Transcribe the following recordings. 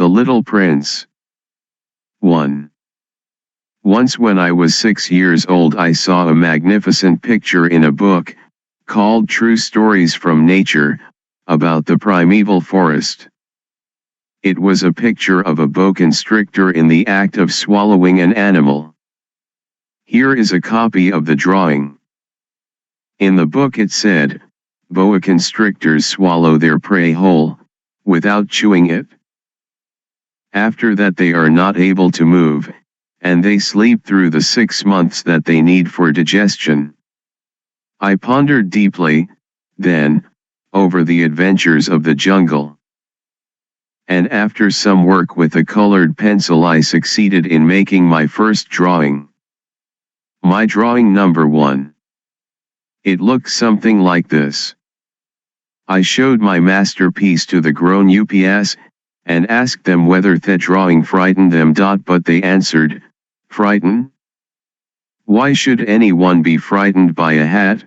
The Little Prince. 1. Once when I was 6 years old I saw a magnificent picture in a book, called True Stories from Nature, about the primeval forest. It was a picture of a boa constrictor in the act of swallowing an animal. Here is a copy of the drawing. In the book it said, boa constrictors swallow their prey whole, without chewing it. After that they are not able to move, and they sleep through the 6 months that they need for digestion. I pondered deeply, then, over the adventures of the jungle. And after some work with a colored pencil I succeeded in making my first drawing. My drawing number 1. It looked something like this. I showed my masterpiece to the grown ups, and asked them whether the drawing frightened them. But they answered, frighten? Why should anyone be frightened by a hat?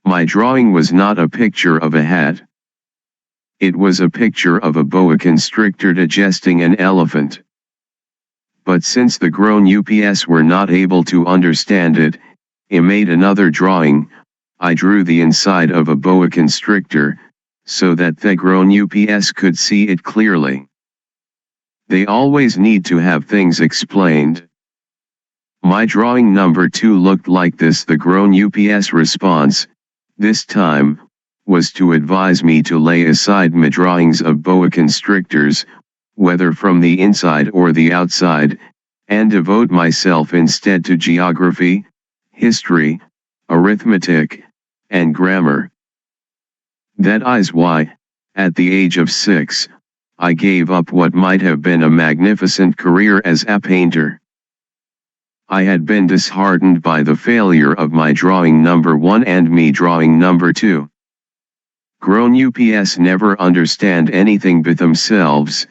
My drawing was not a picture of a hat. It was a picture of a boa constrictor digesting an elephant. But since the grown ups were not able to understand it, I made another drawing. I drew the inside of a boa constrictor, so that the grown ups could see it clearly. They always need to have things explained. My drawing number 2 looked like this. The grown ups response, this time, was to advise me to lay aside my drawings of boa constrictors, whether from the inside or the outside, and devote myself instead to geography, history, arithmetic, and grammar. That is why, at the age of 6, I gave up what might have been a magnificent career as a painter. I had been disheartened by the failure of my drawing number 1 and me drawing number 2. Grown ups never understand anything but themselves,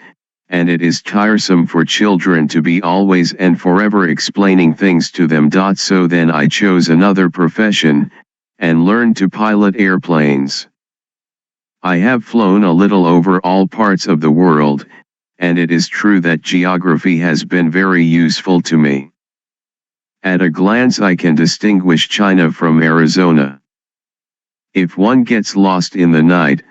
and it is tiresome for children to be always and forever explaining things to them. So then I chose another profession, and learned to pilot airplanes. I have flown a little over all parts of the world, and it is true that geography has been very useful to me. At a glance I can distinguish China from Arizona. If one gets lost in the night,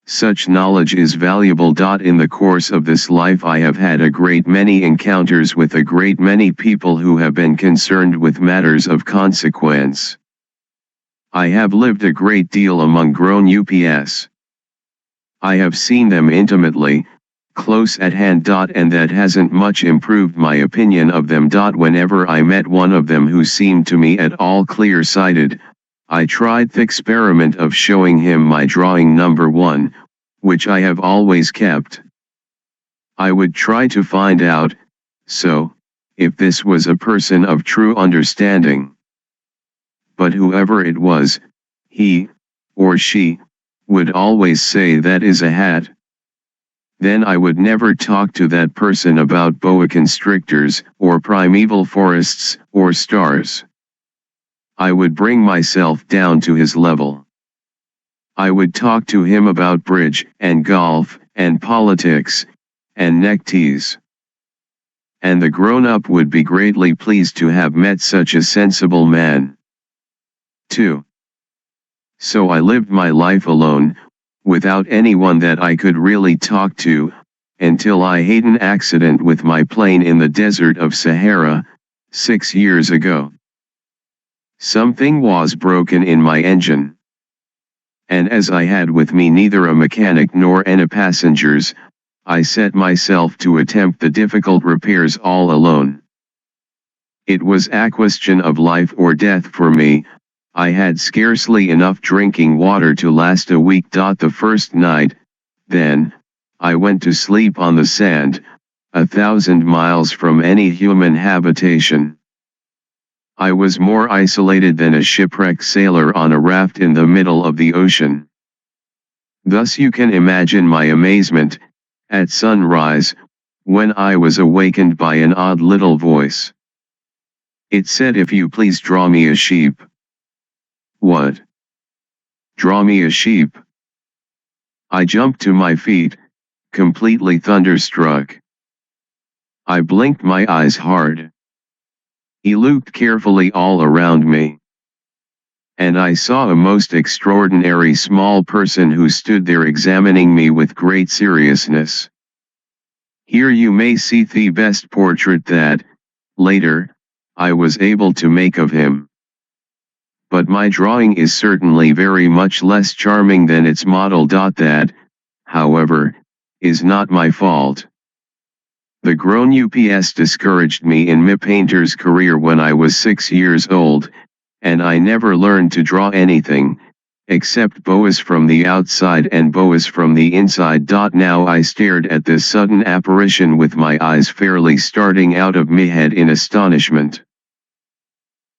such knowledge is valuable. In the course of this life I have had a great many encounters with a great many people who have been concerned with matters of consequence. I have lived a great deal among grown ups. I have seen them intimately, close at hand. And that hasn't much improved my opinion of them. Whenever I met one of them who seemed to me at all clear-sighted, I tried the experiment of showing him my drawing number 1, which I have always kept. I would try to find out, if this was a person of true understanding. But whoever it was, he, or she, would always say that is a hat. Then I would never talk to that person about boa constrictors, or primeval forests, or stars. I would bring myself down to his level. I would talk to him about bridge, and golf, and politics, and neckties. And the grown-up would be greatly pleased to have met such a sensible man. 2. So I lived my life alone, without anyone that I could really talk to, until I had an accident with my plane in the desert of Sahara, 6 years ago. Something was broken in my engine. And as I had with me neither a mechanic nor any passengers, I set myself to attempt the difficult repairs all alone. It was a question of life or death for me. I had scarcely enough drinking water to last a week. The first night, then, I went to sleep on the sand, 1,000 miles from any human habitation. I was more isolated than a shipwrecked sailor on a raft in the middle of the ocean. Thus you can imagine my amazement, at sunrise, when I was awakened by an odd little voice. It said, "If you please draw me a sheep." What? Draw me a sheep? I jumped to my feet, completely thunderstruck. I blinked my eyes hard. He looked carefully all around me. And I saw a most extraordinary small person who stood there examining me with great seriousness. Here you may see the best portrait that, later, I was able to make of him. But my drawing is certainly very much less charming than its model. That, however, is not my fault. The grown ups discouraged me in my painter's career when I was 6 years old, and I never learned to draw anything, except boas from the outside and boas from the inside. Now I stared at this sudden apparition with my eyes fairly starting out of my head in astonishment.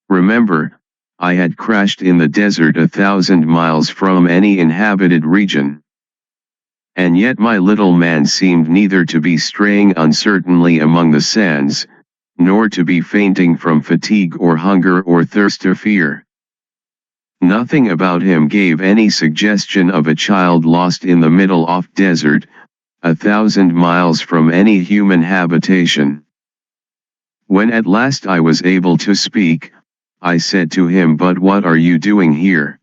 Remember, I had crashed in the desert 1,000 miles from any inhabited region. And yet my little man seemed neither to be straying uncertainly among the sands, nor to be fainting from fatigue or hunger or thirst or fear. Nothing about him gave any suggestion of a child lost in the middle of desert, 1,000 miles from any human habitation. When at last I was able to speak, I said to him, "But what are you doing here?"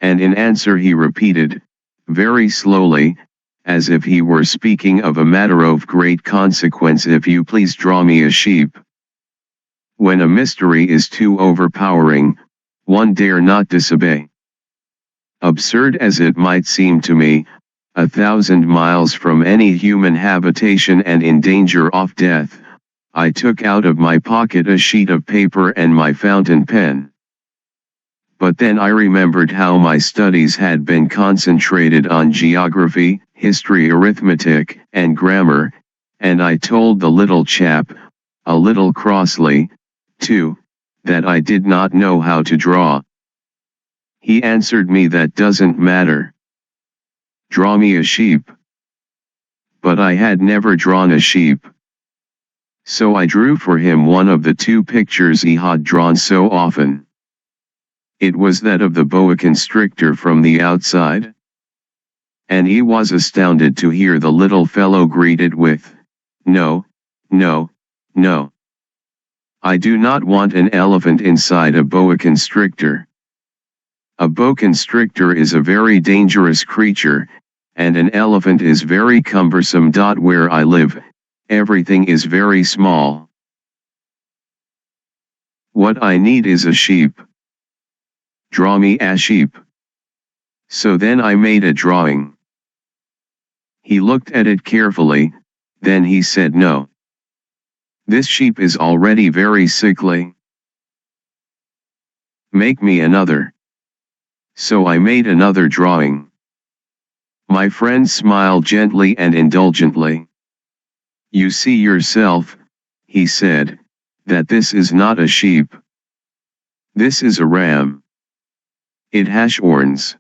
And in answer he repeated, very slowly, as if he were speaking of a matter of great consequence, "If you please draw me a sheep." When a mystery is too overpowering, one dare not disobey. Absurd as it might seem to me, 1,000 miles from any human habitation and in danger of death, I took out of my pocket a sheet of paper and my fountain pen. But then I remembered how my studies had been concentrated on geography, history, arithmetic, and grammar, and I told the little chap, a little crossly, too, that I did not know how to draw. He answered me, "That doesn't matter. Draw me a sheep." But I had never drawn a sheep. So I drew for him one of the two pictures he had drawn so often. It was that of the boa constrictor from the outside. And he was astounded to hear the little fellow greet it with, "No, no, no. I do not want an elephant inside a boa constrictor. A boa constrictor is a very dangerous creature, and an elephant is very cumbersome. Where I live, everything is very small. What I need is a sheep. Draw me a sheep." So then I made a drawing. He looked at it carefully, then he said, "No. This sheep is already very sickly. Make me another." So I made another drawing. My friend smiled gently and indulgently. "You see yourself," he said, "that this is not a sheep. This is a ram. It has horns."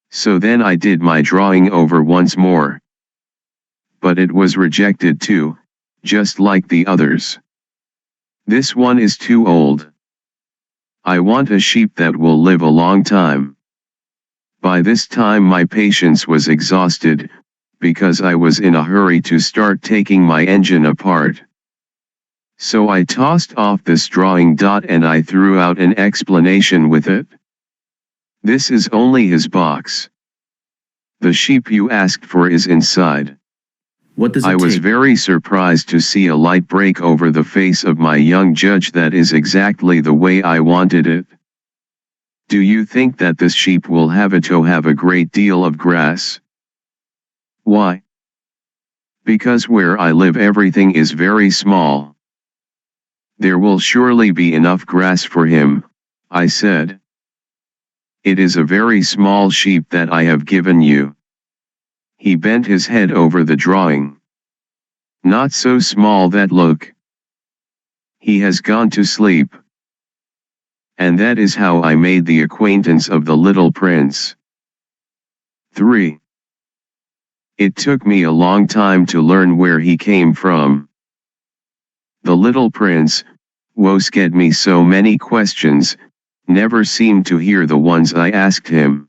So then I did my drawing over once more. But it was rejected too, just like the others. "This one is too old. I want a sheep that will live a long time." By this time my patience was exhausted, because I was in a hurry to start taking my engine apart. So I tossed off this drawing. And I threw out an explanation with it. "This is only his box. The sheep you asked for is inside." What does it I was take? very surprised to see a light break over the face of my young judge. "That is exactly the way I wanted it. Do you think that this sheep will have a great deal of grass?" "Why?" "Because where I live everything is very small." "There will surely be enough grass for him," I said. "It is a very small sheep that I have given you." He bent his head over the drawing. "Not so small that look. He has gone to sleep." And that is how I made the acquaintance of the little prince. 3. It took me a long time to learn where he came from. The little prince, who asked me so many questions, never seemed to hear the ones I asked him.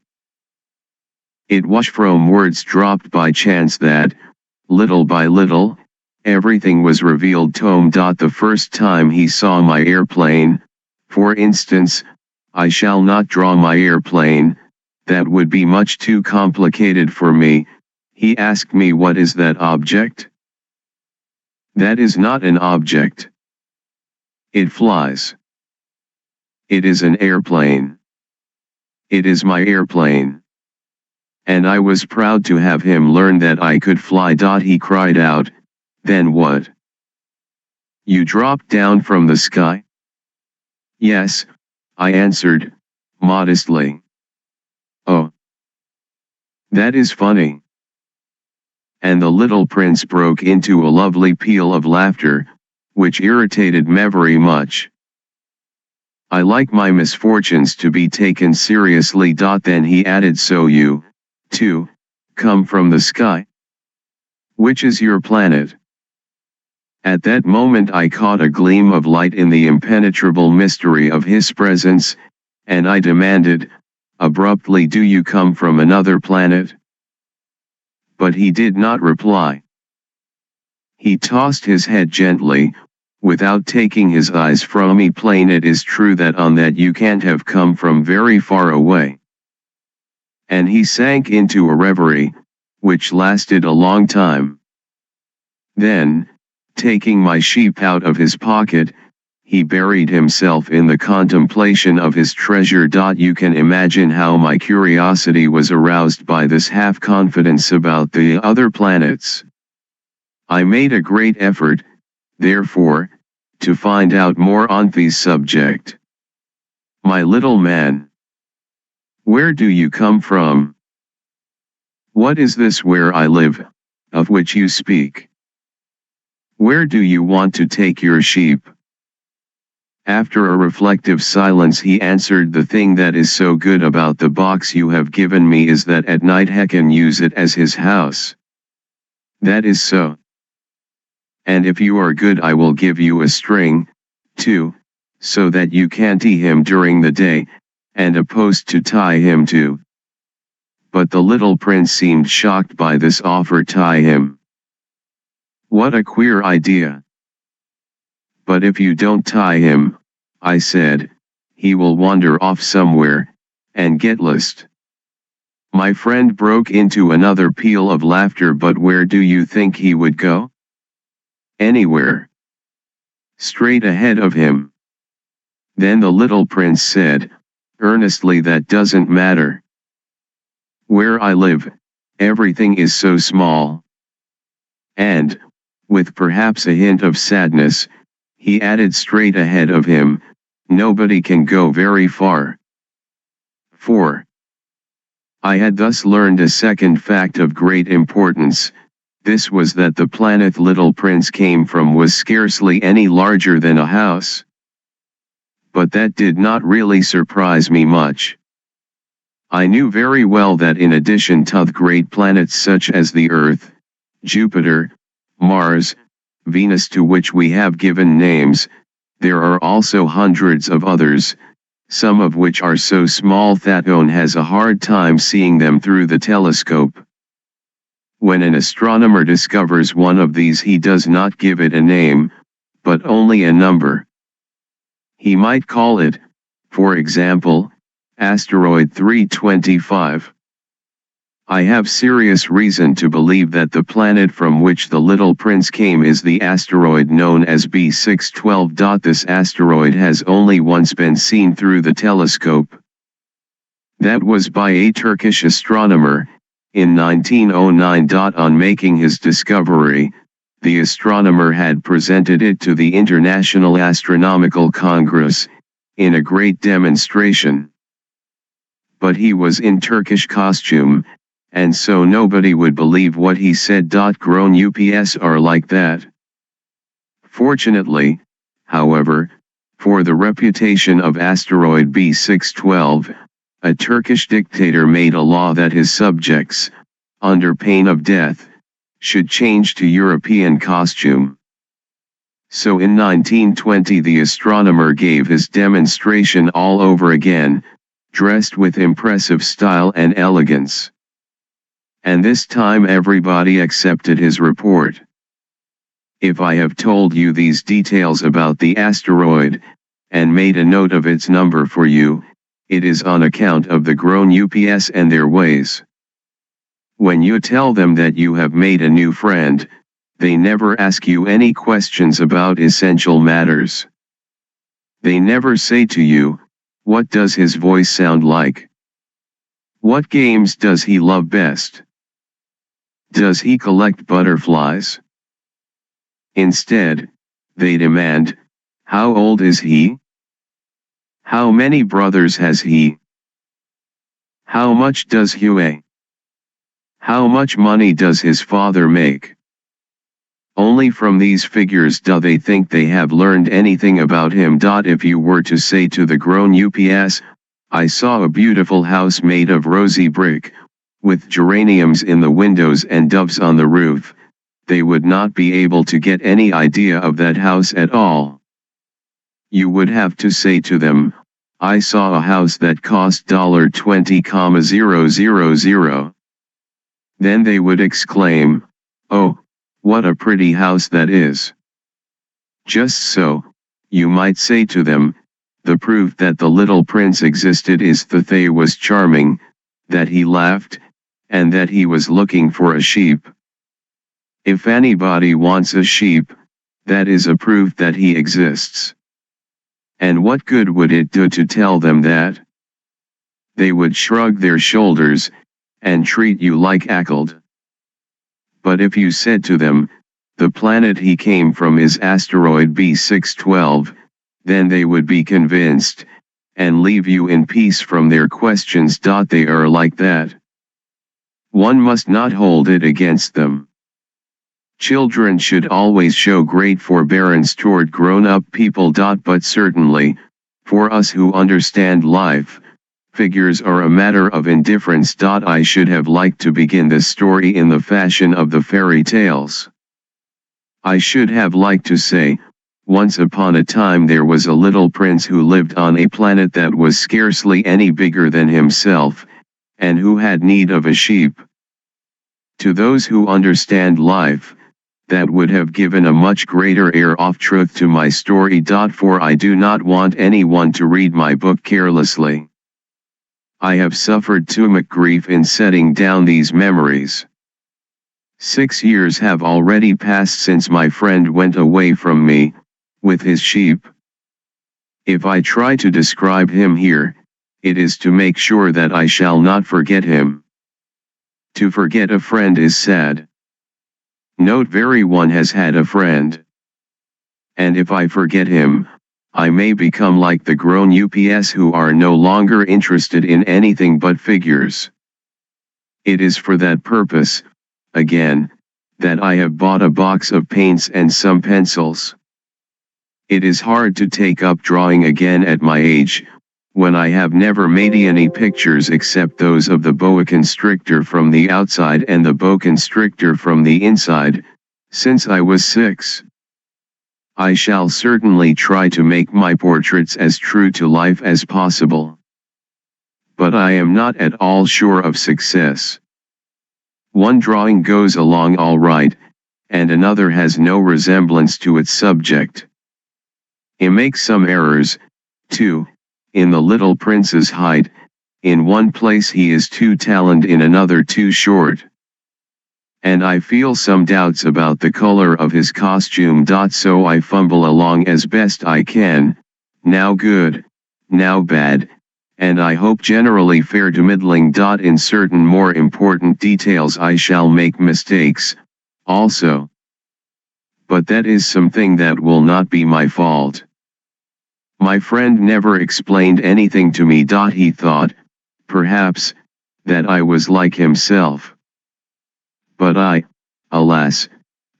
It was from words dropped by chance that, little by little, everything was revealed to him. The first time he saw my airplane, for instance, I shall not draw my airplane, that would be much too complicated for me. He asked me, what is that object? That is not an object. It flies. It is an airplane. It is my airplane. And I was proud to have him learn that I could fly. He cried out, then what? You dropped down from the sky? Yes, I answered, modestly. Oh. That is funny. And the little prince broke into a lovely peal of laughter, which irritated me very much. I like my misfortunes to be taken seriously. Then he added, so you, too, come from the sky? Which is your planet? At that moment I caught a gleam of light in the impenetrable mystery of his presence, and I demanded, abruptly, do you come from another planet? But he did not reply. He tossed his head gently, without taking his eyes from me. Plain it is true that on that you can't have come from very far away. And he sank into a reverie, which lasted a long time. Then, taking my sheep out of his pocket, he buried himself in the contemplation of his treasure. You can imagine how my curiosity was aroused by this half-confidence about the other planets. I made a great effort, therefore, to find out more on this subject. My little man, where do you come from? What is this where I live, of which you speak? Where do you want to take your sheep? After a reflective silence he answered, the thing that is so good about the box you have given me is that at night he can use it as his house. That is so. And if you are good I will give you a string, too, so that you can tie him during the day, and a post to tie him to. But the little prince seemed shocked by this offer. Tie him? What a queer idea. But if you don't tie him, I said, he will wander off somewhere, and get lost. My friend broke into another peal of laughter. But where do you think he would go? Anywhere. Straight ahead of him. Then the little prince said, earnestly, that doesn't matter. Where I live, everything is so small. And, with perhaps a hint of sadness, he added, straight ahead of him, nobody can go very far. 4. I had thus learned a second fact of great importance. This was that the planet little prince came from was scarcely any larger than a house. But that did not really surprise me much. I knew very well that in addition to the great planets such as the Earth, Jupiter, Mars, Venus, to which we have given names, there are also hundreds of others, some of which are so small that one has a hard time seeing them through the telescope. When an astronomer discovers one of these he does not give it a name, but only a number. He might call it, for example, asteroid 325. I have serious reason to believe that the planet from which the little prince came is the asteroid known as B612. This asteroid has only once been seen through the telescope. That was by a Turkish astronomer, in 1909. On making his discovery, the astronomer had presented it to the International Astronomical Congress, in a great demonstration. But he was in Turkish costume, and so nobody would believe what he said. Grown ups are like that. Fortunately, however, for the reputation of asteroid B612, a Turkish dictator made a law that his subjects, under pain of death, should change to European costume. So in 1920 the astronomer gave his demonstration all over again, dressed with impressive style and elegance. And this time everybody accepted his report. If I have told you these details about the asteroid, and made a note of its number for you, it is on account of the grown ups and their ways. When you tell them that you have made a new friend, they never ask you any questions about essential matters. They never say to you, what does his voice sound like? What games does he love best? Does he collect butterflies? Instead, they demand, how old is he? How many brothers has he? How much does he weigh? How much money does his father make? Only from these figures do they think they have learned anything about him. If you were to say to the grown ups, I saw a beautiful house made of rosy brick, with geraniums in the windows and doves on the roof, they would not be able to get any idea of that house at all. You would have to say to them, I saw a house that cost $20,000. Then they would exclaim, oh, what a pretty house that is. Just so, you might say to them, the proof that the little prince existed is that he was charming, that he laughed, and that he was looking for a sheep. If anybody wants a sheep, that is a proof that he exists. And what good would it do to tell them that? They would shrug their shoulders, and treat you like ackled. But if you said to them, the planet he came from is asteroid B612, then they would be convinced, and leave you in peace from their questions. They are like that. One must not hold it against them. Children should always show great forbearance toward grown-up people. But certainly, for us who understand life, figures are a matter of indifference. I should have liked to begin this story in the fashion of the fairy tales. I should have liked to say, once upon a time there was a little prince who lived on a planet that was scarcely any bigger than himself, and who had need of a sheep. To those who understand life, that would have given a much greater air of truth to my story. For I do not want anyone to read my book carelessly. I have suffered too much grief in setting down these memories. 6 years have already passed since my friend went away from me, with his sheep. If I try to describe him here, it is to make sure that I shall not forget him. To forget a friend is sad. Note everyone has had a friend. And if I forget him, I may become like the grown ups who are no longer interested in anything but figures. It is for that purpose, again, that I have bought a box of paints and some pencils. It is hard to take up drawing again at my age, when I have never made any pictures except those of the boa constrictor from the outside and the boa constrictor from the inside, since I was 6. I shall certainly try to make my portraits as true to life as possible. But I am not at all sure of success. One drawing goes along all right, and another has no resemblance to its subject. I make some errors, too. In the little prince's height, in one place he is too tall and in another too short. And I feel some doubts about the color of his costume. So I fumble along as best I can, now good, now bad, and I hope generally fair to middling. In certain more important details I shall make mistakes, also. But that is something that will not be my fault. My friend never explained anything to me. He thought, perhaps, that I was like himself. But I, alas,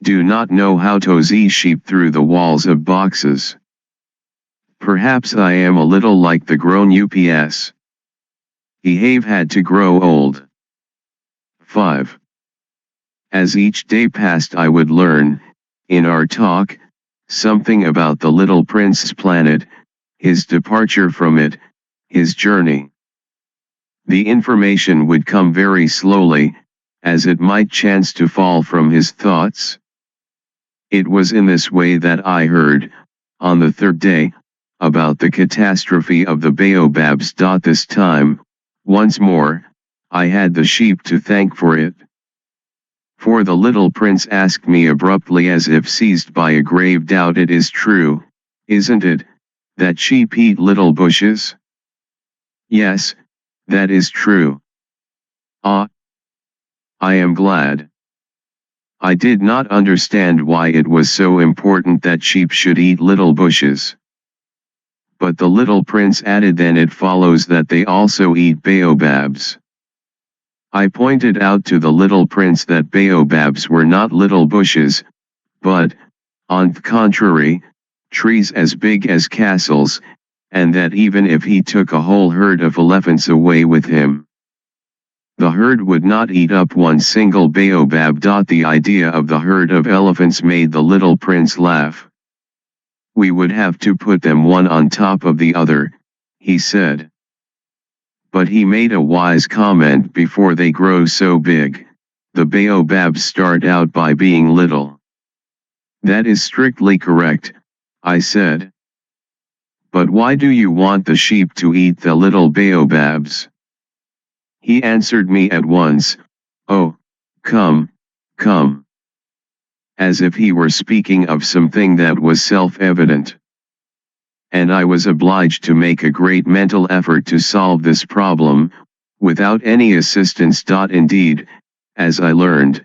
do not know how to see sheep through the walls of boxes. Perhaps I am a little like the grown ups. He have had to grow old. 5. As each day passed I would learn, in our talk, something about the little prince's planet, his departure from it, his journey. The information would come very slowly, as it might chance to fall from his thoughts. It was in this way that I heard, on the third day, about the catastrophe of the baobabs. This time, once more, I had the sheep to thank for it. For the little prince asked me abruptly, as if seized by a grave doubt, "It is true, isn't it, that sheep eat little bushes?" "Yes, that is true." "Ah, I am glad." I did not understand why it was so important that sheep should eat little bushes. But the little prince added, "Then it follows that they also eat baobabs." I pointed out to the little prince that baobabs were not little bushes, but, on the contrary, trees as big as castles, and that even if he took a whole herd of elephants away with him, the herd would not eat up one single baobab. The idea of the herd of elephants made the little prince laugh. "We would have to put them one on top of the other," he said. But he made a wise comment: "Before they grow so big, the baobabs start out by being little." "That is strictly correct," I said. "But why do you want the sheep to eat the little baobabs?" He answered me at once, "Oh, come, come," as if he were speaking of something that was self-evident. And I was obliged to make a great mental effort to solve this problem, without any assistance. Indeed, as I learned,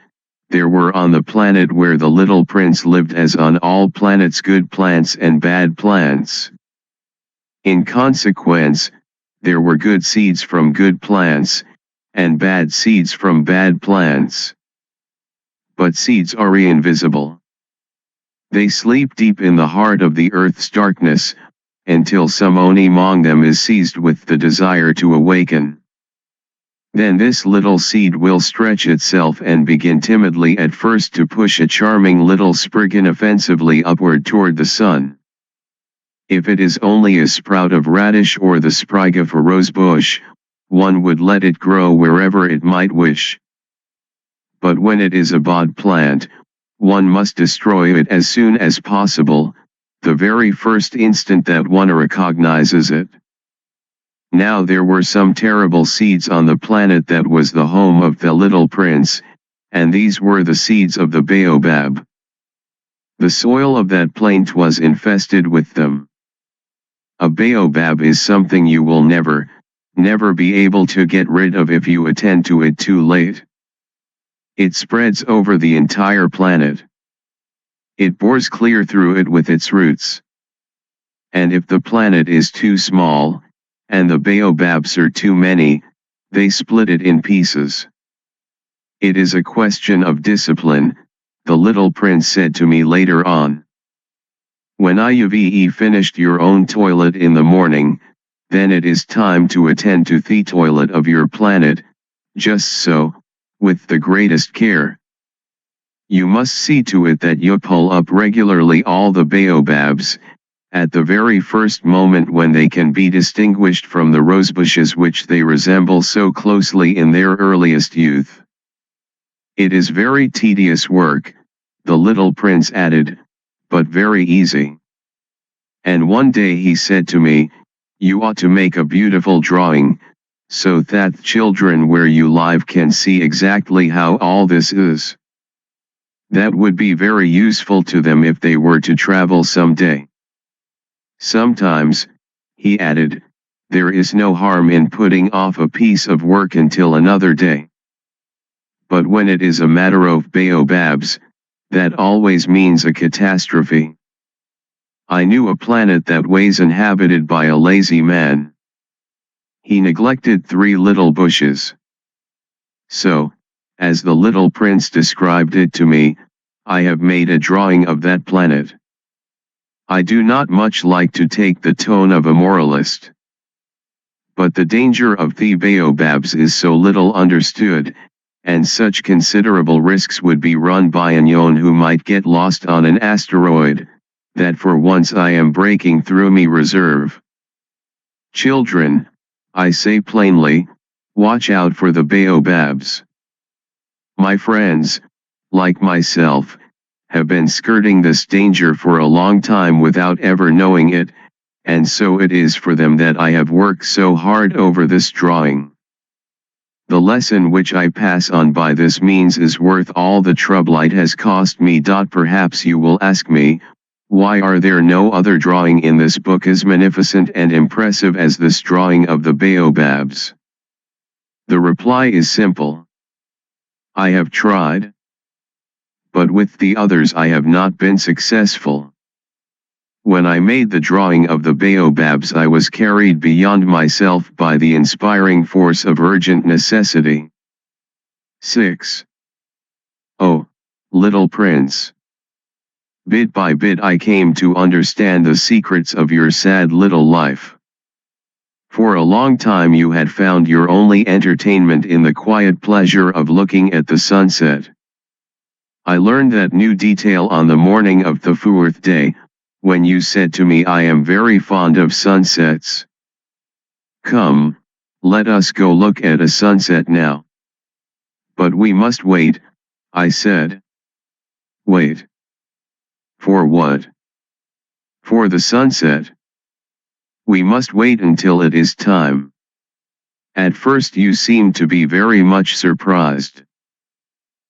there were on the planet where the little prince lived, as on all planets, good plants and bad plants. In consequence, there were good seeds from good plants, and bad seeds from bad plants. But seeds are invisible. They sleep deep in the heart of the earth's darkness, until someone among them is seized with the desire to awaken. Then this little seed will stretch itself and begin timidly at first to push a charming little sprig inoffensively upward toward the sun. If it is only a sprout of radish or the sprig of a rose bush, one would let it grow wherever it might wish. But when it is a bod plant, one must destroy it as soon as possible, the very first instant that one recognizes it. Now there were some terrible seeds on the planet that was the home of the little prince, and these were the seeds of the baobab. The soil of that plant was infested with them. A baobab is something you will never be able to get rid of if you attend to it too late. It spreads over the entire planet. It bores clear through it with its roots. And if the planet is too small, and the baobabs are too many, they split it in pieces. "It is a question of discipline," the little prince said to me later on. "When you've finished your own toilet in the morning, then it is time to attend to the toilet of your planet, just so, with the greatest care. You must see to it that you pull up regularly all the baobabs, at the very first moment when they can be distinguished from the rosebushes which they resemble so closely in their earliest youth. It is very tedious work," the little prince added, "but very easy. And one day he said to me, 'You ought to make a beautiful drawing, so that children where you live can see exactly how all this is. That would be very useful to them if they were to travel some day.' Sometimes," he added, "there is no harm in putting off a piece of work until another day. But when it is a matter of baobabs, that always means a catastrophe. I knew a planet that was inhabited by a lazy man. He neglected 3 little bushes. So, as the little prince described it to me, I have made a drawing of that planet. I do not much like to take the tone of a moralist. But the danger of the baobabs is so little understood, and such considerable risks would be run by anyone who might get lost on an asteroid, that for once I am breaking through my reserve. Children, I say plainly, watch out for the baobabs. My friends, like myself, have been skirting this danger for a long time without ever knowing it, and so it is for them that I have worked so hard over this drawing. The lesson which I pass on by this means is worth all the trouble it has cost me. Perhaps you will ask me, why are there no other drawing in this book as magnificent and impressive as this drawing of the baobabs? The reply is simple. I have tried, but with the others I have not been successful. When I made the drawing of the baobabs, I was carried beyond myself by the inspiring force of urgent necessity. 6. Oh, little prince. Bit by bit I came to understand the secrets of your sad little life. For a long time you had found your only entertainment in the quiet pleasure of looking at the sunset. I learned that new detail on the morning of the 4th day, when you said to me, I am very fond of sunsets. Come, let us go look at a sunset now. But we must wait, I said. Wait. For what? For the sunset. We must wait until it is time. At first you seemed to be very much surprised.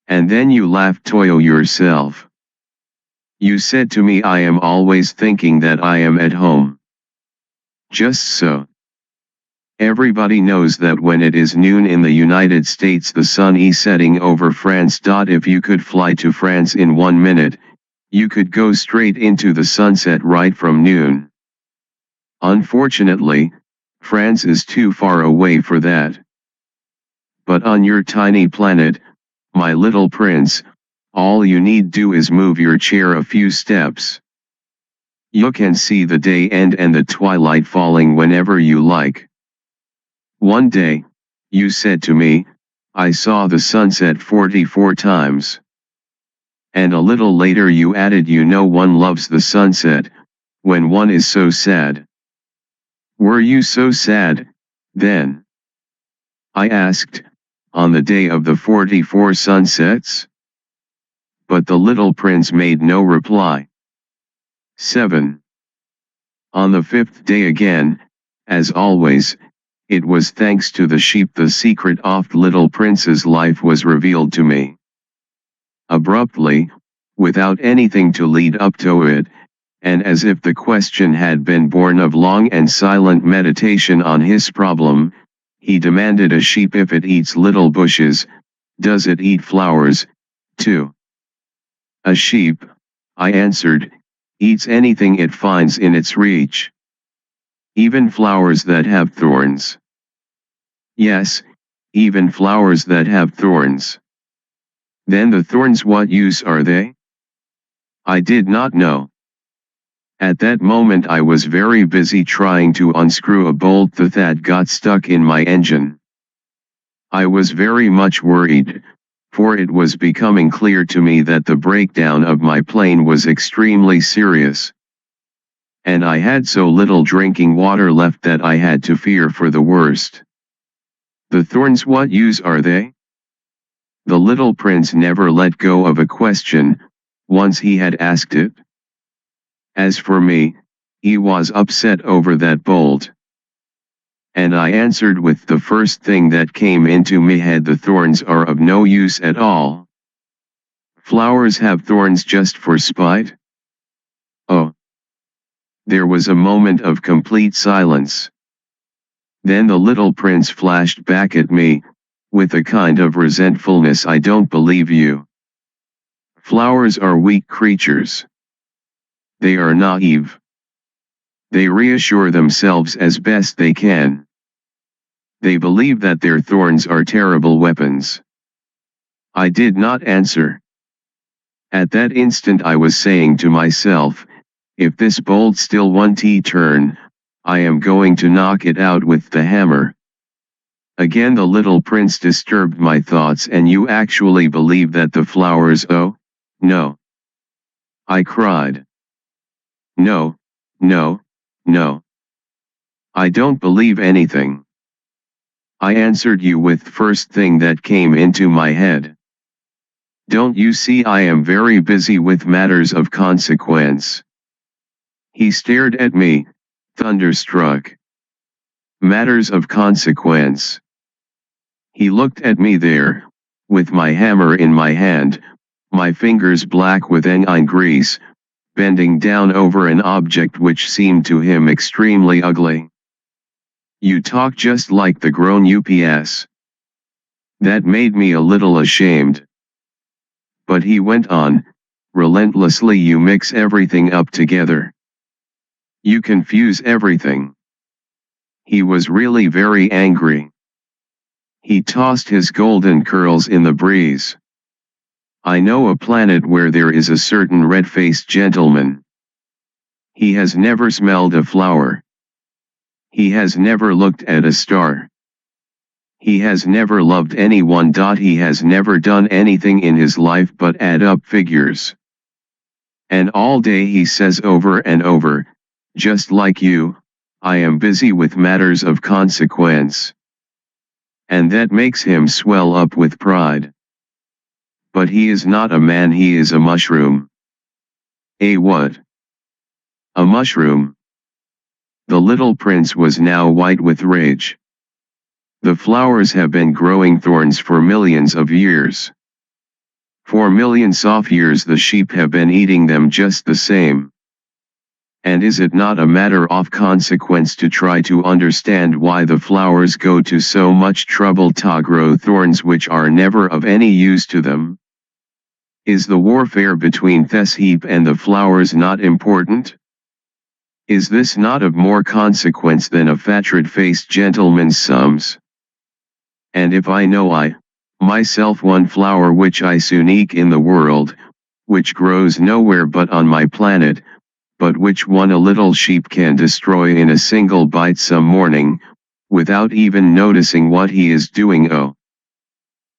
And then you laughed to yourself. You said to me, I am always thinking that I am at home. Just so. Everybody knows that when it is noon in the United States the sun is setting over France. If you could fly to France in 1 minute, you could go straight into the sunset right from noon. Unfortunately, France is too far away for that. But on your tiny planet, my little prince, all you need do is move your chair a few steps. You can see the day end and the twilight falling whenever you like. One day, you said to me, I saw the sunset 44 times. And a little later you added, you know one loves the sunset, when one is so sad. Were you so sad, then? I asked, on the day of the 44 sunsets? But the little prince made no reply. 7. On the 5th day again, as always, it was thanks to the sheep the secret of little prince's life was revealed to me. Abruptly, without anything to lead up to it, and as if the question had been born of long and silent meditation on his problem, he demanded, a sheep, if it eats little bushes, does it eat flowers, too? A sheep, I answered, eats anything it finds in its reach. Even flowers that have thorns. Yes, even flowers that have thorns. Then the thorns, what use are they? I did not know. At that moment I was very busy trying to unscrew a bolt that got stuck in my engine. I was very much worried, for it was becoming clear to me that the breakdown of my plane was extremely serious. And I had so little drinking water left that I had to fear for the worst. The thorns, what use are they? The little prince never let go of a question, once he had asked it. As for me, he was upset over that bolt. And I answered with the first thing that came into my head, the thorns are of no use at all. Flowers have thorns just for spite? Oh. There was a moment of complete silence. Then the little prince flashed back at me, with a kind of resentfulness, I don't believe you. Flowers are weak creatures. They are naive. They reassure themselves as best they can. They believe that their thorns are terrible weapons. I did not answer. At that instant I was saying to myself, if this bolt still won't turn, I am going to knock it out with the hammer. Again the little prince disturbed my thoughts. And you actually believe that the flowers, oh, no. I cried. No, no, no. I don't believe anything. I answered you with first thing that came into my head. Don't you see I am very busy with matters of consequence? He stared at me, thunderstruck. Matters of consequence. He looked at me there, with my hammer in my hand, my fingers black with engine grease, bending down over an object which seemed to him extremely ugly. You talk just like the grown UPS. That made me a little ashamed. But he went on, relentlessly, you mix everything up together. You confuse everything. He was really very angry. He tossed his golden curls in the breeze. I know a planet where there is a certain red-faced gentleman. He has never smelled a flower. He has never looked at a star. He has never loved anyone. He has never done anything in his life but add up figures. And all day he says over and over, just like you, I am busy with matters of consequence. And that makes him swell up with pride. But he is not a man, he is a mushroom. A what? A mushroom. The little prince was now white with rage. The flowers have been growing thorns for millions of years. For millions of years the sheep have been eating them just the same. And is it not a matter of consequence to try to understand why the flowers go to so much trouble to grow thorns which are never of any use to them? Is the warfare between this heap and the flowers not important? Is this not of more consequence than a fat red-faced gentleman's sums? And if I know myself one flower which is unique in the world, which grows nowhere but on my planet, but which one a little sheep can destroy in a single bite some morning, without even noticing what he is doing, oh.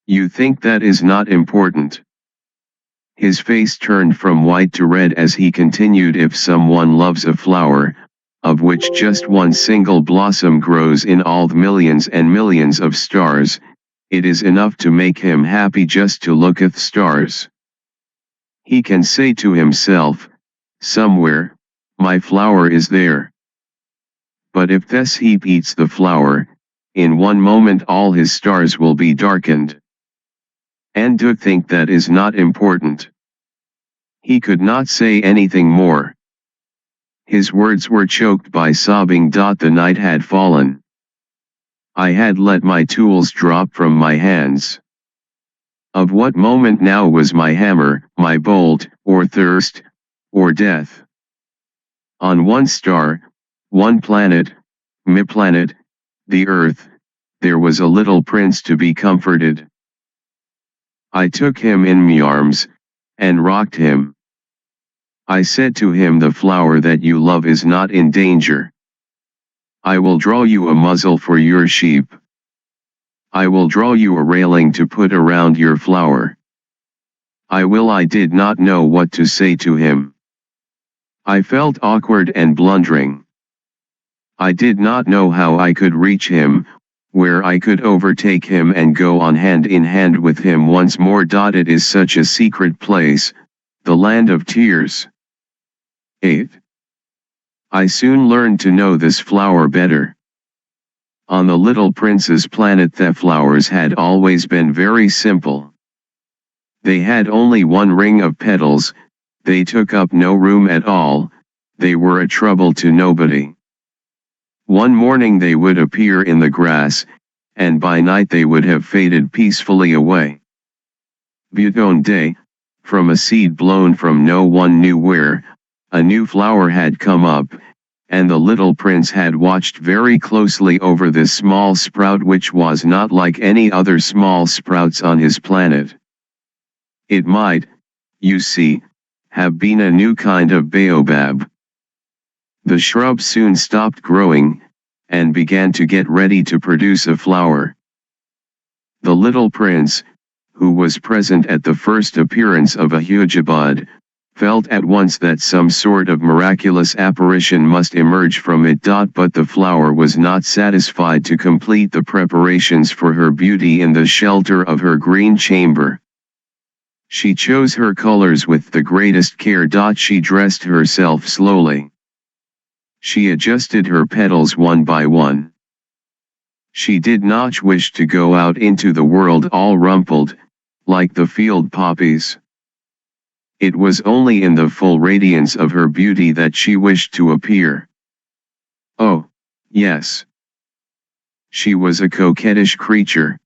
You think that is not important? His face turned from white to red as he continued, if someone loves a flower, of which just one single blossom grows in all the millions and millions of stars, it is enough to make him happy just to look at the stars. He can say to himself, somewhere, my flower is there. But if this heap eats the flower, in one moment all his stars will be darkened. And to think that is not important. He could not say anything more. His words were choked by sobbing. The night had fallen. I had let my tools drop from my hands. Of what moment now was my hammer, my bolt, or thirst, or death? On one star, one planet, my planet, the earth, there was a little prince to be comforted. I took him in my arms, and rocked him. I said to him, the flower that you love is not in danger. I will draw you a muzzle for your sheep. I will draw you a railing to put around your flower. I did not know what to say to him. I felt awkward and blundering. I did not know how I could reach him, where I could overtake him and go on hand in hand with him once more. It is such a secret place, the land of tears. 8. I soon learned to know this flower better. On the little prince's planet the flowers had always been very simple. They had only one ring of petals, they took up no room at all, they were a trouble to nobody. One morning they would appear in the grass, and by night they would have faded peacefully away. But one day, from a seed blown from no one knew where, a new flower had come up, and the little prince had watched very closely over this small sprout which was not like any other small sprouts on his planet. It might, you see, have been a new kind of baobab. The shrub soon stopped growing, and began to get ready to produce a flower. The little prince, who was present at the first appearance of a huge bud, felt at once that some sort of miraculous apparition must emerge from it. But the flower was not satisfied to complete the preparations for her beauty in the shelter of her green chamber. She chose her colors with the greatest care. She dressed herself slowly. She adjusted her petals one by one. She did not wish to go out into the world all rumpled, like the field poppies. It was only in the full radiance of her beauty that she wished to appear. Oh, yes. She was a coquettish creature.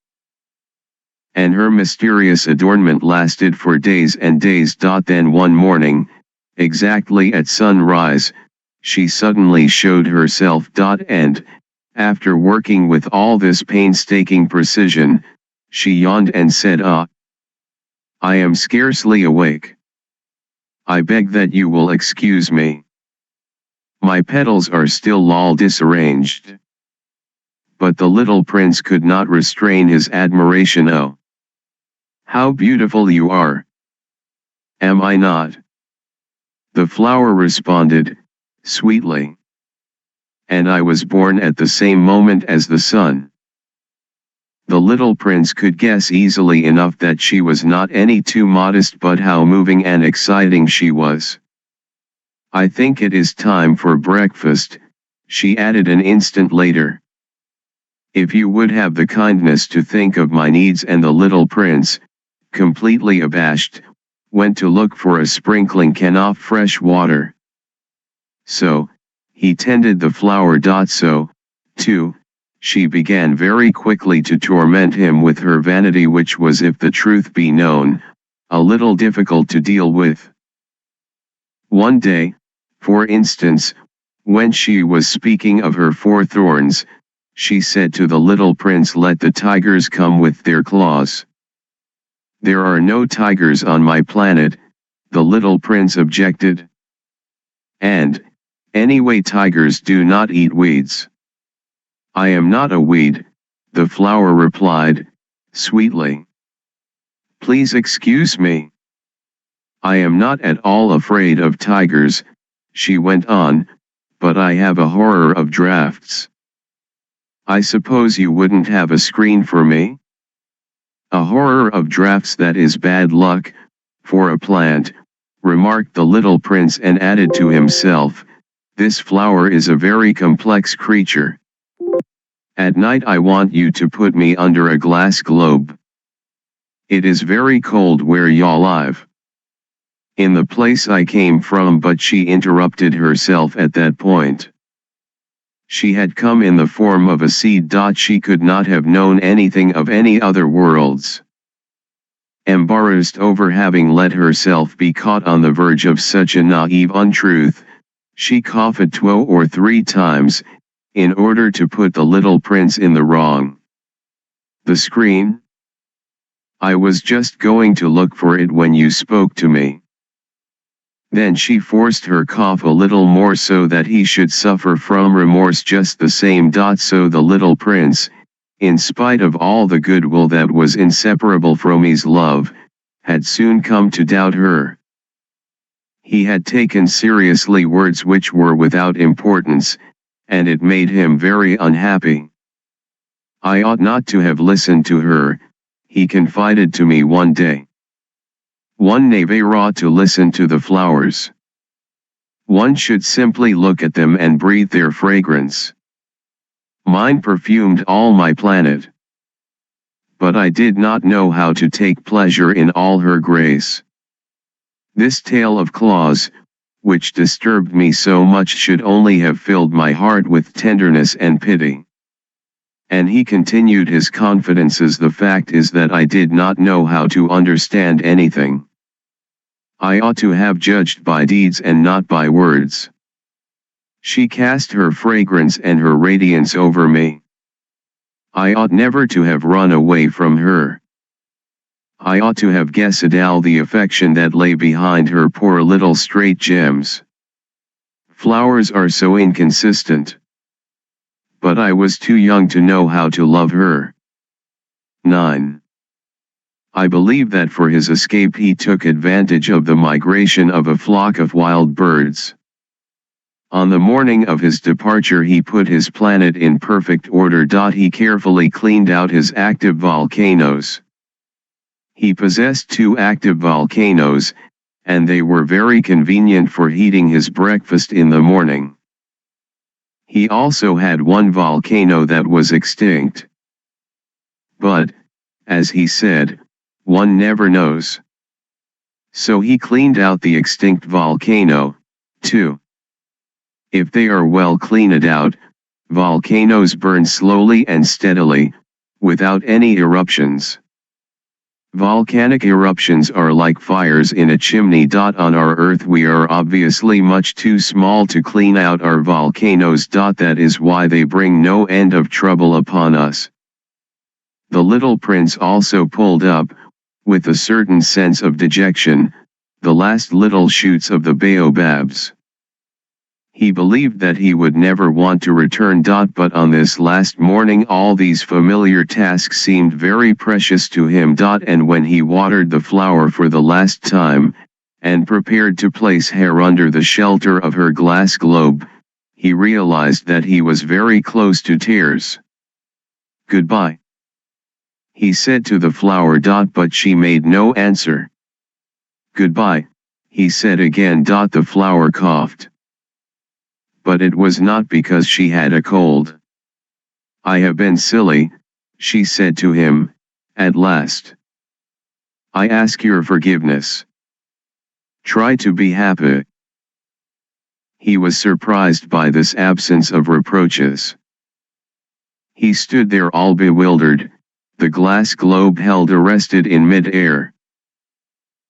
And her mysterious adornment lasted for days and days. Then one morning, exactly at sunrise, she suddenly showed herself. And, after working with all this painstaking precision, she yawned and said, I am scarcely awake. I beg that you will excuse me. My petals are still all disarranged. But the little prince could not restrain his admiration. Oh, how beautiful you are! Am I not? The flower responded, sweetly. And I was born at the same moment as the sun. The little prince could guess easily enough that she was not any too modest, but how moving and exciting she was. I think it is time for breakfast, she added an instant later. If you would have the kindness to think of my needs. And the little prince, completely abashed, went to look for a sprinkling can of fresh water. So, he tended the flower. So, too, she began very quickly to torment him with her vanity, which was, if the truth be known, a little difficult to deal with. One day, for instance, when she was speaking of her 4 thorns, she said to the little prince, let the tigers come with their claws. There are no tigers on my planet, the little prince objected. And, anyway, tigers do not eat weeds. I am not a weed, the flower replied, sweetly. Please excuse me. I am not at all afraid of tigers, she went on, but I have a horror of drafts. I suppose you wouldn't have a screen for me? A horror of drafts, that is bad luck, for a plant, remarked the little prince, and added to himself, this flower is a very complex creature. At night I want you to put me under a glass globe. It is very cold where y'all live. In the place I came from. But she interrupted herself at that point. She had come in the form of a seed. She could not have known anything of any other worlds. Embarrassed over having let herself be caught on the verge of such a naive untruth, she coughed 2 or 3 times, in order to put the little prince in the wrong. The screen? I was just going to look for it when you spoke to me. Then she forced her cough a little more so that he should suffer from remorse just the same. So the little prince, in spite of all the goodwill that was inseparable from his love, had soon come to doubt her. He had taken seriously words which were without importance, and it made him very unhappy. I ought not to have listened to her, he confided to me one day. One never ought to listen to the flowers. One should simply look at them and breathe their fragrance. Mine perfumed all my planet. But I did not know how to take pleasure in all her grace. This tale of claws, which disturbed me so much, should only have filled my heart with tenderness and pity. And he continued his confidences. The fact is that I did not know how to understand anything. I ought to have judged by deeds and not by words. She cast her fragrance and her radiance over me. I ought never to have run away from her. I ought to have guessed all the affection that lay behind her poor little straight gems. Flowers are so inconsistent. But I was too young to know how to love her. 9. I believe that for his escape he took advantage of the migration of a flock of wild birds. On the morning of his departure he put his planet in perfect order. He carefully cleaned out his active volcanoes. He possessed 2 active volcanoes, and they were very convenient for heating his breakfast in the morning. He also had 1 volcano that was extinct. But, as he said, one never knows. So he cleaned out the extinct volcano, too. If they are well cleaned out, volcanoes burn slowly and steadily, without any eruptions. Volcanic eruptions are like fires in a chimney. On our Earth we are obviously much too small to clean out our volcanoes. That is why they bring no end of trouble upon us. The little prince also pulled up, with a certain sense of dejection, the last little shoots of the baobabs. He believed that he would never want to return. But on this last morning all these familiar tasks seemed very precious to him. And when he watered the flower for the last time, and prepared to place her under the shelter of her glass globe, he realized that he was very close to tears. "Goodbye," he said to the flower. But she made no answer. "Goodbye," he said again. The flower coughed. But it was not because she had a cold. "I have been silly," she said to him, at last. "I ask your forgiveness. Try to be happy." He was surprised by this absence of reproaches. He stood there all bewildered, the glass globe held arrested in mid-air.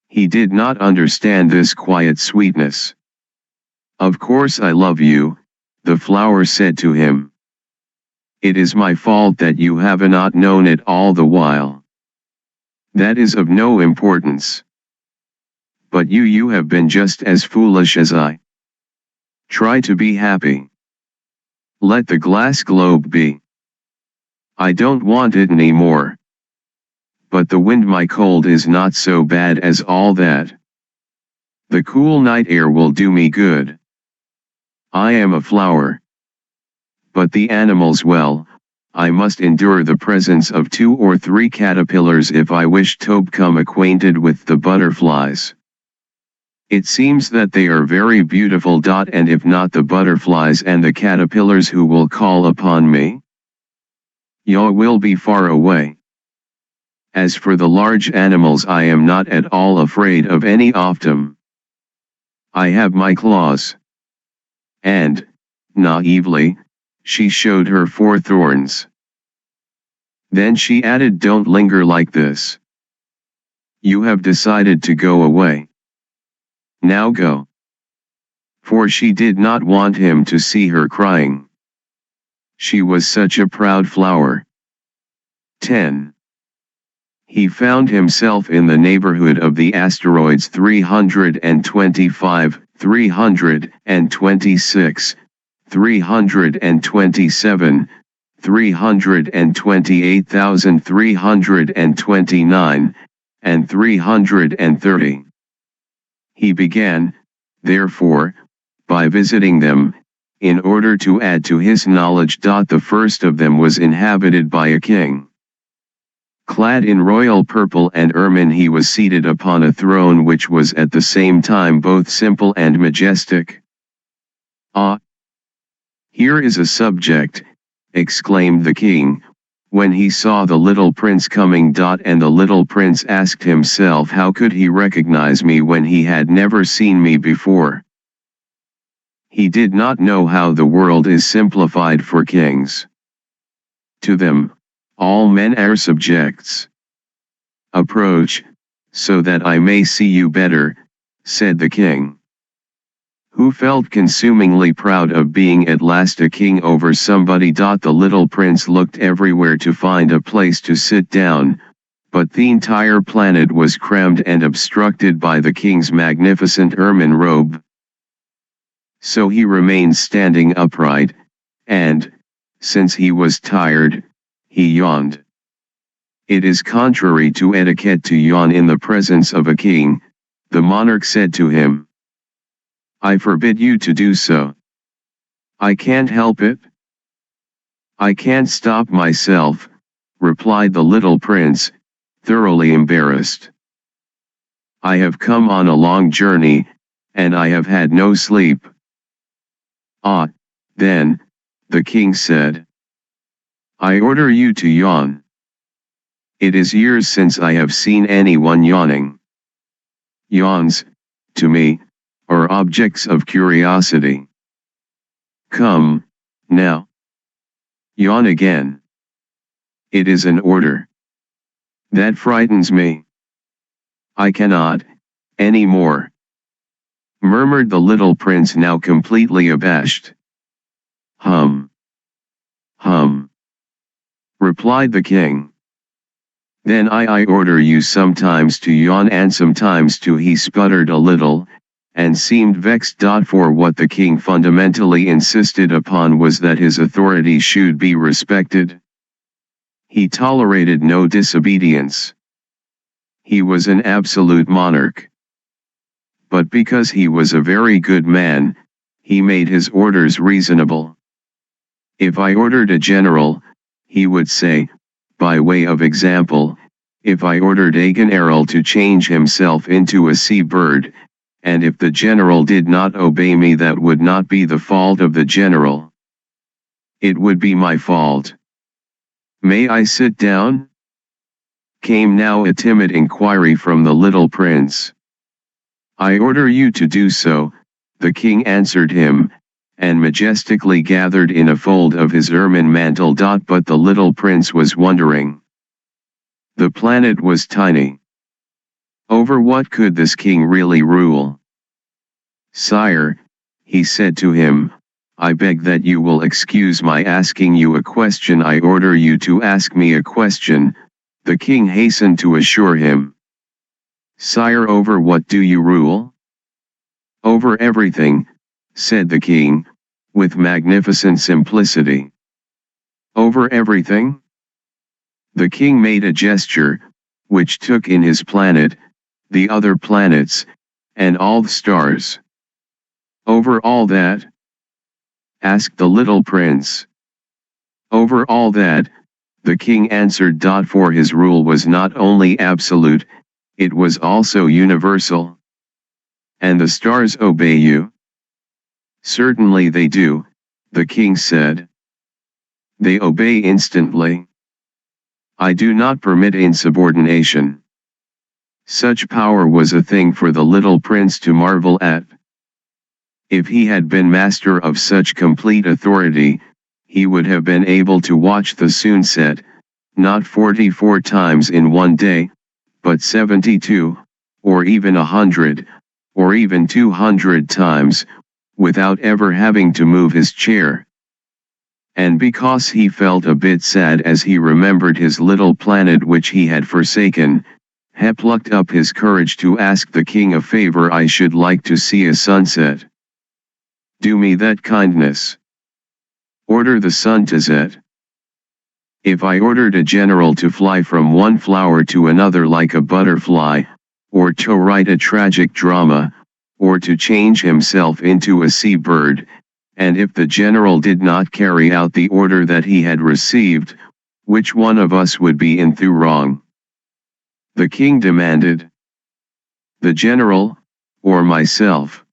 He did not understand this quiet sweetness. "Of course I love you," the flower said to him. "It is my fault that you have not known it all the while. That is of no importance. But you have been just as foolish as I. Try to be happy. Let the glass globe be. I don't want it anymore. But the wind, my cold is not so bad as all that. The cool night air will do me good. I am a flower. But the animals, well, I must endure the presence of 2 or 3 caterpillars if I wish to become acquainted with the butterflies. It seems that they are very beautiful. And if not the butterflies and the caterpillars, who will call upon me? You will be far away. As for the large animals, I am not at all afraid of any of them. I have my claws." And, naively, she showed her 4 thorns. Then she added, "Don't linger like this. You have decided to go away. Now go." For she did not want him to see her crying. She was such a proud flower. 10. He found himself in the neighborhood of the asteroids 325, 326, 327, 328,329, and 330. He began, therefore, by visiting them, in order to add to his knowledge. The first of them was inhabited by a king. Clad in royal purple and ermine, he was seated upon a throne which was at the same time both simple and majestic. "Ah! Here is a subject," exclaimed the king, when he saw the little prince coming. And the little prince asked himself, how could he recognize me when he had never seen me before? He did not know how the world is simplified for kings. To them, all men are subjects. "Approach, so that I may see you better," said the king, who felt consumingly proud of being at last a king over somebody. The little prince looked everywhere to find a place to sit down, but the entire planet was crammed and obstructed by the king's magnificent ermine robe. So he remained standing upright, and, since he was tired, he yawned. It is contrary to etiquette to yawn in the presence of a king, the monarch said to him. "I forbid you to do so." "I can't help it. I can't stop myself," replied the little prince, thoroughly embarrassed. I have come on a long journey, and I have had no sleep. Ah, then, the king said. I order you to yawn. It is years since I have seen anyone yawning. Yawns, to me, are objects of curiosity. Come, now. Yawn again. It is an order. That frightens me. I cannot, any more, murmured the little prince, now completely abashed. Hum. Hum. Replied the king. Then I order you sometimes to yawn and sometimes to. He sputtered a little, and seemed vexed. For what the king fundamentally insisted upon was that his authority should be respected. He tolerated no disobedience. He was an absolute monarch. But because he was a very good man, he made his orders reasonable. If I ordered a general, he would say, by way of example, if I ordered a general to change himself into a sea-bird, and if the general did not obey me, that would not be the fault of the general. It would be my fault. May I sit down? Came now a timid inquiry from the little prince. I order you to do so, the king answered him, and majestically gathered in a fold of his ermine mantle. But the little prince was wondering. The planet was tiny. Over what could this king really rule? Sire, he said to him, I beg that you will excuse my asking you a question. I order you to ask me a question, the king hastened to assure him. Sire, over what do you rule? Over everything, said the king, with magnificent simplicity. Over everything? The king made a gesture, which took in his planet, the other planets, and all the stars. Over all that? Asked the little prince. Over all that, the king answered. For his rule was not only absolute, it was also universal. And the stars obey you? Certainly they do, the king said. They obey instantly. I do not permit insubordination. Such power was a thing for the little prince to marvel at. If he had been master of such complete authority, he would have been able to watch the sun set, not 44 times in one day, but 72, or even 100, or even 200 times, without ever having to move his chair. And because he felt a bit sad as he remembered his little planet which he had forsaken, he plucked up his courage to ask the king a favor. I should like to see a sunset. Do me that kindness. Order the sun to set. If I ordered a general to fly from one flower to another like a butterfly, or to write a tragic drama, or to change himself into a sea-bird, and if the general did not carry out the order that he had received, which one of us would be in the wrong? The king demanded. The general, or myself?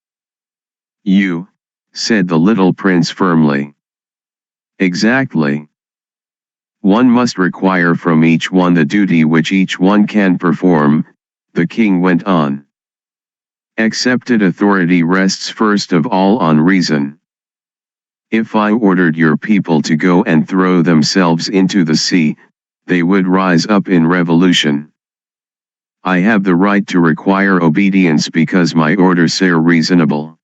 You, said the little prince firmly. Exactly. One must require from each one the duty which each one can perform, the king went on. Accepted authority rests first of all on reason. If I ordered your people to go and throw themselves into the sea, they would rise up in revolution. I have the right to require obedience because my orders are reasonable.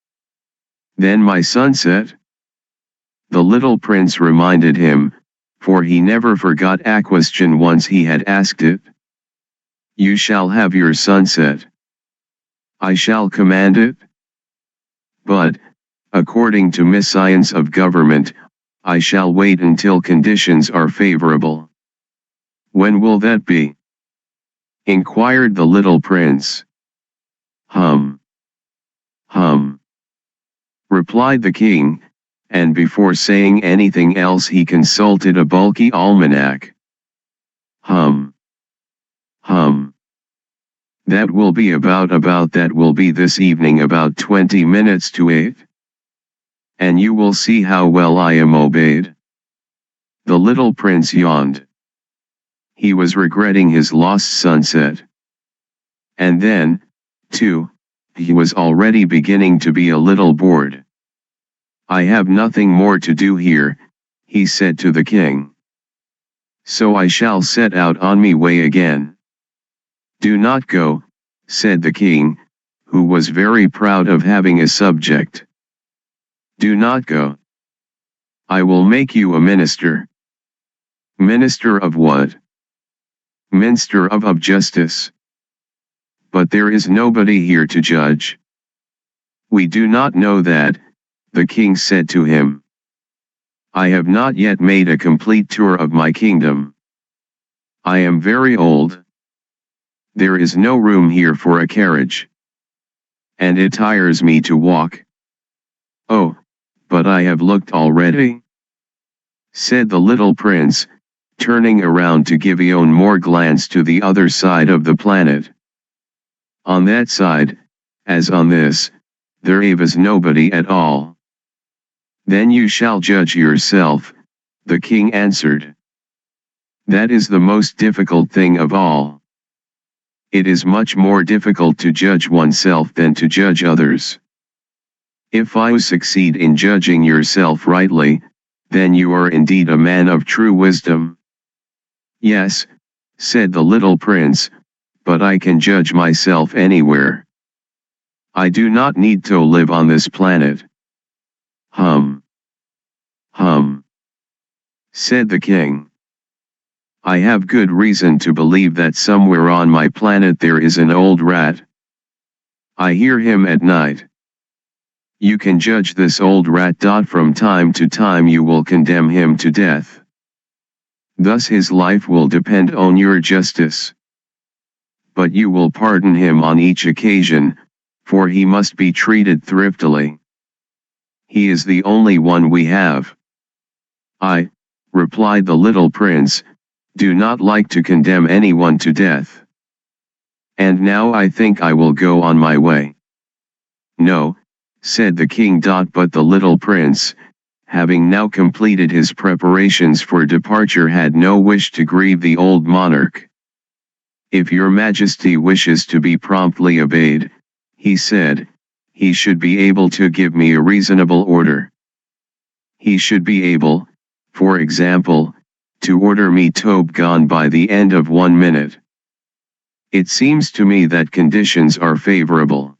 Then my sunset? The little prince reminded him, for he never forgot a question once he had asked it. You shall have your sunset. I shall command it. But, according to my science of government, I shall wait until conditions are favorable. When will that be? Inquired the little prince. Hum. Hum. Replied the king, and before saying anything else he consulted a bulky almanac. Hum. Hum. That will be that will be this evening about 20 minutes to 8. And you will see how well I am obeyed. The little prince yawned. He was regretting his lost sunset. And then, too, he was already beginning to be a little bored. I have nothing more to do here, he said to the king. So I shall set out on me way again. Do not go, said the king, who was very proud of having a subject. Do not go. I will make you a minister. Minister of what? Minister of justice. But there is nobody here to judge. We do not know that, the king said to him. I have not yet made a complete tour of my kingdom. I am very old. There is no room here for a carriage. And it tires me to walk. Oh, but I have looked already, said the little prince, turning around to give one more glance to the other side of the planet. On that side, as on this, there is nobody at all. Then you shall judge yourself, the king answered. That is the most difficult thing of all. It is much more difficult to judge oneself than to judge others. If you succeed in judging yourself rightly, then you are indeed a man of true wisdom. Yes, said the little prince, but I can judge myself anywhere. I do not need to live on this planet. Hum. Hum. Said the king. I have good reason to believe that somewhere on my planet there is an old rat. I hear him at night. You can judge this old rat. From time to time you will condemn him to death. Thus his life will depend on your justice. But you will pardon him on each occasion, for he must be treated thriftily. He is the only one we have. I, replied the little prince, do not like to condemn anyone to death. And now I think I will go on my way. No, said the king. But the little prince, having now completed his preparations for departure, had no wish to grieve the old monarch. If your majesty wishes to be promptly obeyed, he said, he should be able to give me a reasonable order. He should be able, for example, to order me to be gone by the end of 1 minute. It seems to me that conditions are favorable.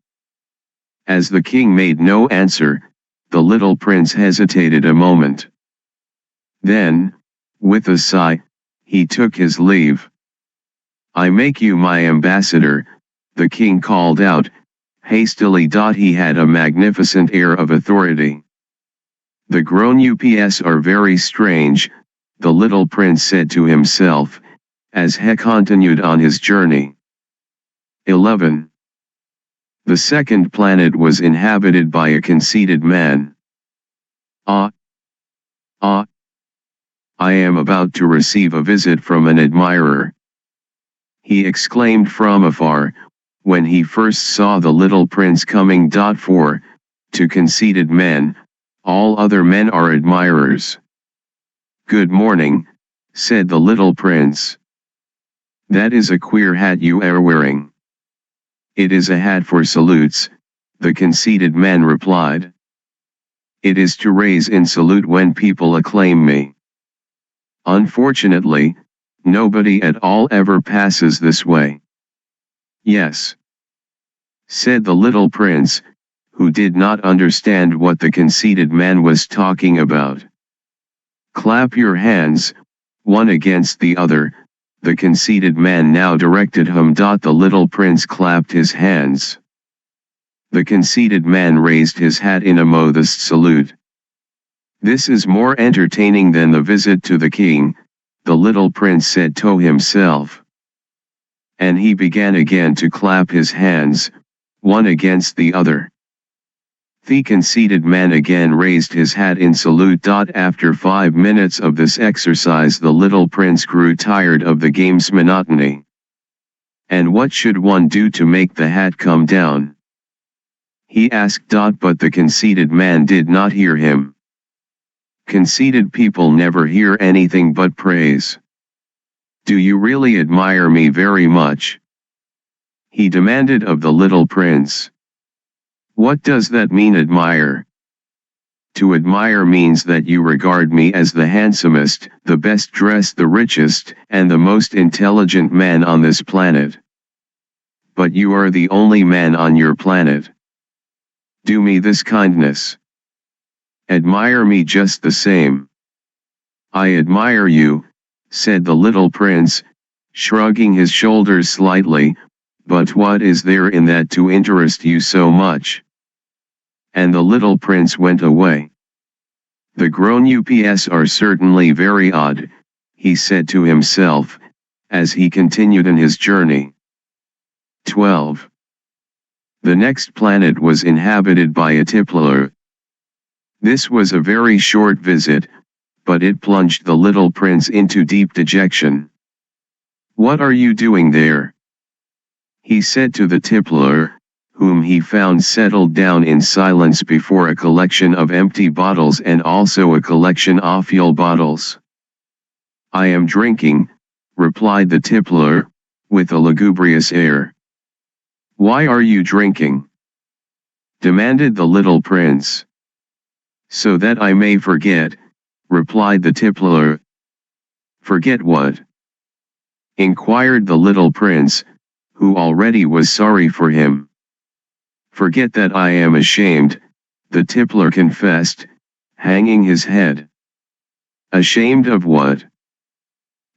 As the king made no answer, the little prince hesitated a moment. Then, with a sigh, he took his leave. I make you my ambassador, the king called out, hastily. He had a magnificent air of authority. The grown-ups are very strange, the little prince said to himself, as he continued on his journey. 11. The second planet was inhabited by a conceited man. I am about to receive a visit from an admirer, he exclaimed from afar, when he first saw the little prince coming. For, to conceited men, all other men are admirers. Good morning, said the little prince. That is a queer hat you are wearing. It is a hat for salutes, the conceited man replied. It is to raise in salute when people acclaim me. Unfortunately, nobody at all ever passes this way. Yes, said the little prince, who did not understand what the conceited man was talking about. Clap your hands, one against the other, the conceited man now directed him. The little prince clapped his hands. The conceited man raised his hat in a modest salute. This is more entertaining than the visit to the king, the little prince said to himself. And he began again to clap his hands, one against the other. The conceited man again raised his hat in salute. After 5 minutes of this exercise, the little prince grew tired of the game's monotony. And what should one do to make the hat come down? He asked. But the conceited man did not hear him. Conceited people never hear anything but praise. Do you really admire me very much? He demanded of the little prince. What does that mean, admire? To admire means that you regard me as the handsomest, the best dressed, the richest, and the most intelligent man on this planet. But you are the only man on your planet. Do me this kindness. Admire me just the same. I admire you, said the little prince, shrugging his shoulders slightly, but what is there in that to interest you so much? And the little prince went away. The grown-ups are certainly very odd, he said to himself, as he continued on his journey. 12. The next planet was inhabited by a tippler. This was a very short visit, but it plunged the little prince into deep dejection. What are you doing there? He said to the tippler, whom he found settled down in silence before a collection of empty bottles and also a collection of fuel bottles. I am drinking, replied the tippler, with a lugubrious air. Why are you drinking? Demanded the little prince. So that I may forget, replied the tippler. Forget what? Inquired the little prince, who already was sorry for him. Forget that I am ashamed, the tippler confessed, hanging his head. Ashamed of what?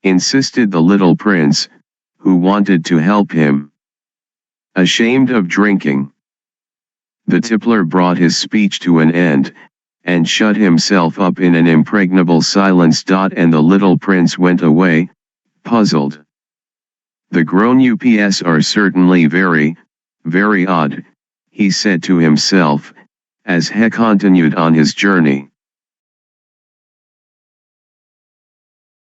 Insisted the little prince, who wanted to help him. Ashamed of drinking. The tippler brought his speech to an end, and shut himself up in an impregnable silence. And the little prince went away, puzzled. The grown-ups are certainly very, very odd, he said to himself, as he continued on his journey.